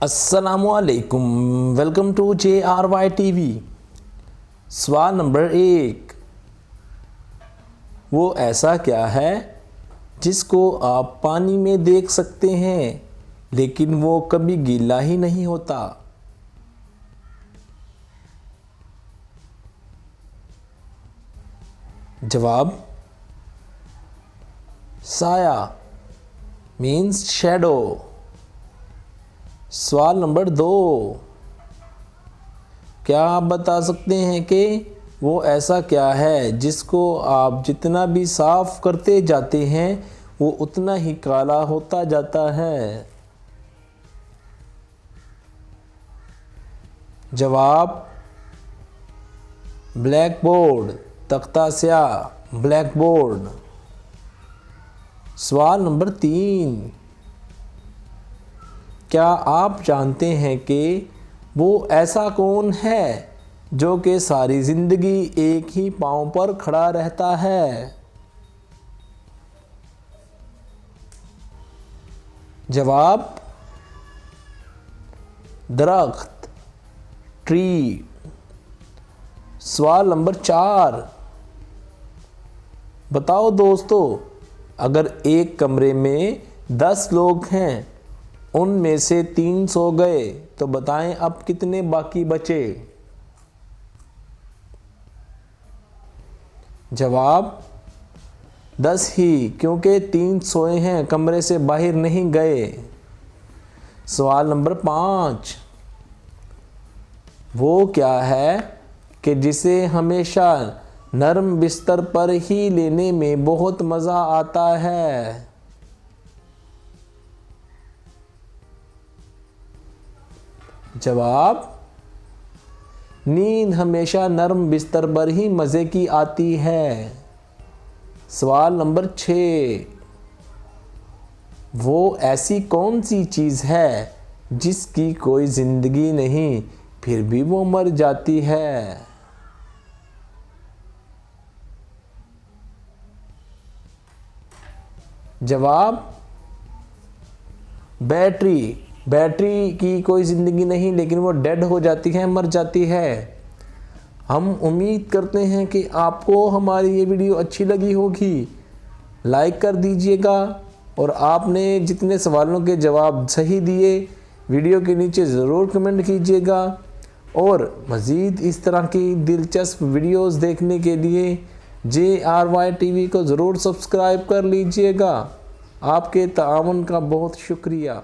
अस्सलामुअलैकुम, welcome to JRY TV। सवाल number 1, वो ऐसा क्या है जिसको आप पानी में देख सकते हैं लेकिन वो कभी गीला ही नहीं होता? जवाब साया मीन्स शैडो। सवाल नंबर 2, क्या आप बता सकते हैं कि वो ऐसा क्या है जिसको आप जितना भी साफ करते जाते हैं वो उतना ही काला होता जाता है? जवाब ब्लैक बोर्ड, तख्ता स्याह, ब्लैक बोर्ड। सवाल नंबर 3, क्या आप जानते हैं कि वो ऐसा कौन है जो कि सारी ज़िंदगी एक ही पाँव पर खड़ा रहता है? जवाब दरख्त, ट्री। सवाल नंबर 4, बताओ दोस्तों, अगर एक कमरे में 10 लोग हैं, उनमें से 3 सो गए तो बताएं अब कितने बाकी बचे? जवाब 10 ही, क्योंकि 3 सोए हैं, कमरे से बाहर नहीं गए। सवाल नंबर 5, वो क्या है कि जिसे हमेशा नरम बिस्तर पर ही लेने में बहुत मज़ा आता है? जवाब नींद हमेशा नरम बिस्तर पर ही मज़े की आती है। सवाल नंबर 6, वो ऐसी कौन सी चीज़ है जिसकी कोई ज़िंदगी नहीं फिर भी वो मर जाती है? जवाब बैटरी। बैटरी की कोई ज़िंदगी नहीं लेकिन वो डेड हो जाती है, मर जाती है। हम उम्मीद करते हैं कि आपको हमारी ये वीडियो अच्छी लगी होगी। लाइक कर दीजिएगा और आपने जितने सवालों के जवाब सही दिए वीडियो के नीचे ज़रूर कमेंट कीजिएगा। और मज़ीद इस तरह की दिलचस्प वीडियोस देखने के लिए JRY TV को ज़रूर सब्सक्राइब कर लीजिएगा। आपके ताआवुन का बहुत शुक्रिया।